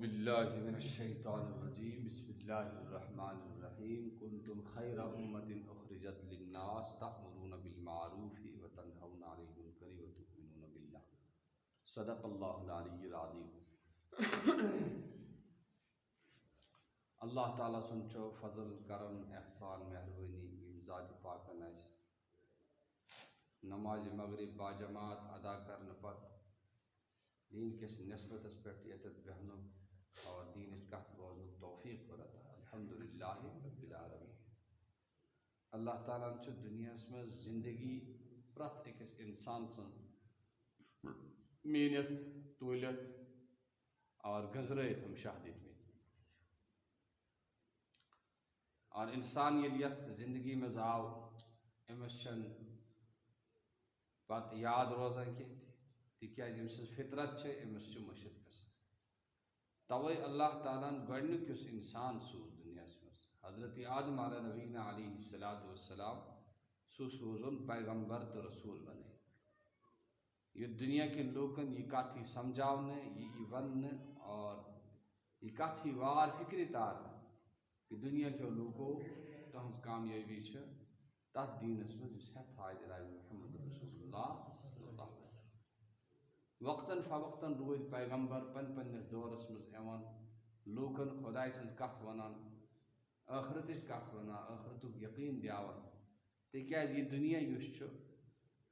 باللہ من الشیطان الرجیم بسم اللہ الرحمن الرحیم کنتم خیر امۃ اخرجت للناس تأمرون بالمعروف وتنہون عن المنکر وتؤمنون باللہ صدق اللہ العلی العظیم۔ اللہ تعالیٰ سنچو فضل کرم احسان مہربانی یم ذات پاکن اس نماز مغرب باجماعت ادا کرنے پتہ دین کس نسبتس پہ یتت بہن اور دین کت بوزن توفیق ورتا الحمدللہ رب العالمین۔ اللہ تعالیٰ چھ دنیا میں زندگی پرت اکس انسان سن مینت تولت اور گزرت ہم شہادت میں، اور انسان یت زندگی میں آو امس چھ پتہ یاد روزان کی تکیاز ام سن فطرت امس مشد گژھان۔ توے اللہ تعالیٰ گۄڈنیُک یُس انسان سوز دنیا مز حضرت آدم علیہ نبینا علیہ الصلاۃ والسلام سہ سوزن پیغمبر تو رسول بنے یہ دنیا کے لوکن یہ کت ہی سمجھاونے یہ ون اور یہ کت ہی وار فکر تار کہ دنیا کے لوکو تہذ کامیابی تر دینس مز ہتھ آئے جناب محمد رسول اللہ صلی اللہ علیہ وسلم۔ وقتاً فوقتاً روز پیغمبر پنس دورس مز ایوان لوکن خدائے سن کت ونان آخرت کت ونان آخرت یقین دیاون تکیاز یہ دنیا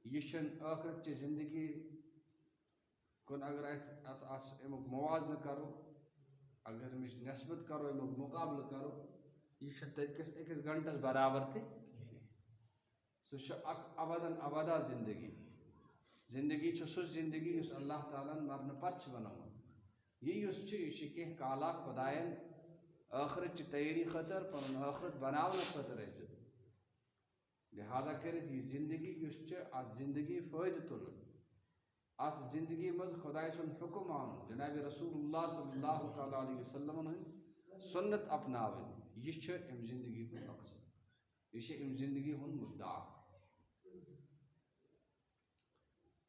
یہ آخرت چہ زندگی کن اگر امیک موازنہ کرو اگر امچ نسبت کرو امیک مقابلہ کرو یہ تتکس أکس گھنٹس برابر تہ سہ ابداً ابدا زندگی سہ زندگی اس اللہ تعالیٰ مرنے پتہ بنومت یہ کہ کالا خدائن آخرت چہ تیاری خاطر پن آخرت بنانے خاطر لہذا کرت یہ زندگی ات زندگی فائدہ تلن ات زندگی مز خدائے سن حکم آن جناب رسول اللہ صلی اللہ تعالیٰ علیہ وسلم ہند سنت اپناون یہ ام زندگی ہند مقصد یہ ام زندگی ہند مدعا۔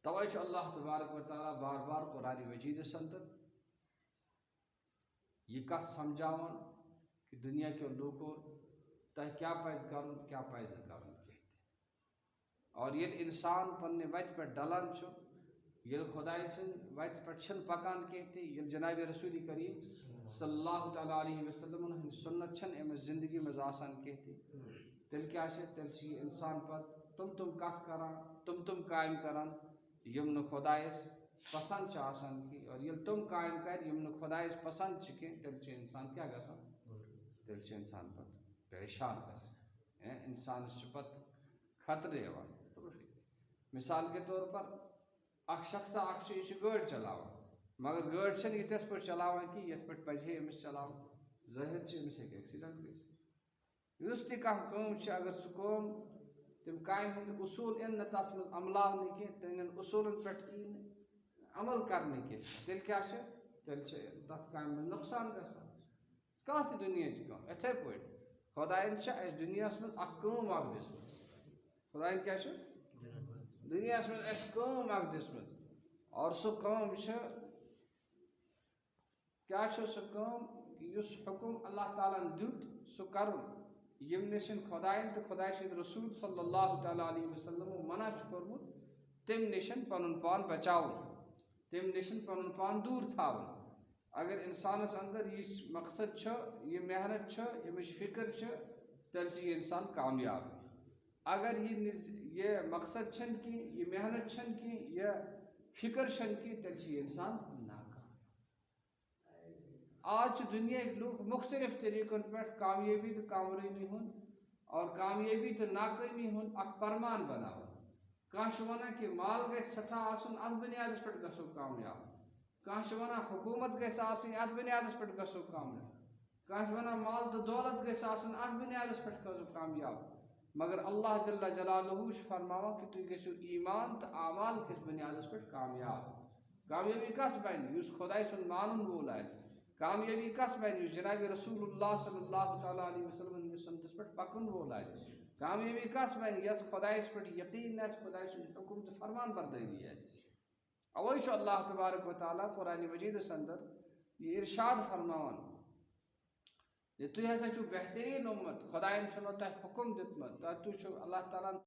توے اللہ تبارک و تعالیٰ بار بار قرآن مجید اندر یہ کت سمجھاوان کہ دنیا کے لوگوں تہ کیا پز کرن کیا پز نہ کرن کہتے، اور یل انسان پنہ وتہ پہ ڈلان یل خدائے سن وتہ پہ پکان کہتے، یل جناب رسول کریم صلی اللہ تعالیٰ علیہ وسلم ہند سنت امس زندگی مز آسان کہتے، تیل کیا تیل یہ انسان پتہ تم کت کران تم کام کران یم نہ خدائس پسند آسان کی، اور یل تم کام کر یم نہ خدائس پسند کی تیل انسان کیا گژھان تیل انسان پتہ پریشان گژھان انسانس پتہ خطرے یوان۔ مثال کے طور پر اخ شخص یہ گاڑی چلاوان مگر گاڑی چھنہ یہ تس پہ چلاوان کہ یت پہ پزے امس چلاوان، ظاہر امس ہیکہ ایکسیڈنٹ گژھت۔ اس تہ کم اگر سہ کم تم کامہ ہند اصول ان تر مز عملاونے کی تم اصولن پہ عمل کرنے کی تیل کیا تیل تر کام میں نقصان گژھان کھانا تہ دنیا کم اتھے پہ خدائن اس دنیا مز اخ کم اخ دژمژ خدائن کیا دنیا مز اس کم اخ دژمژ اور سہ کم کیا سہ کم یس حکم اللہ تعالیٰ دیت سہ کرن یم نشن خدائن تو خدائے سند رسول صلی اللہ تعالیٰ علیہ وسلم منع کورمت تم نشن پن پان بچاؤن تم نشن پن پان دور تھاون۔ اگر انسانس اندر یہ مقصد یہ محنت امچ فکر تیل یہ انسان کامیاب۔ اگر یہ مقصد کی یہ محنت کی یہ فکر کی تیل یہ انسان ناکام۔ آج دنیا لوگ مختلف طریقن پہ کامیابی تو کامیابی ہند اور کامیابی تو ناکامی ہند اخ فرمان بناون۔ کانٛہہ ونان کہ مال گژھِ سٹھا آسن ات بنیادس پہ گژھو کامیاب، کانٛہہ ونان حکومت گژھِ آسن ات بنیادس پہ گژھو کامیاب، کانٛہہ ونان مال تو دولت گژھِ آسن ات بنیادس پہ گژھو کامیاب، مگر اللہ جل جلالہ فرماوان کہ تُہۍ گژھِو ایمان تو اعمال کس بنیادس پہ کامیاب۔ کامیابی کس بن یس خدائے سن مانن وول آسہِ، کامیابی کس بن یس جناب رسول اللہ صلی اللہ تعالیٰ علیہ وسلم سنتس پہ پکن وول آسہِ، کامیابی کس بن یس خدائس پہ یقین آسہِ خدائے سن حکم تو فرمان برداری آسہِ۔ اوے اللہ تبارک و تعالیٰ قرآن مجید اندر یہ ارشاد فرماون یہ تُہۍ ہسا چھو بہترین امت خدایَن چھُنو تۄہہِ حکم دیُتمُت تُہۍ چھو اللہ تعالیٰ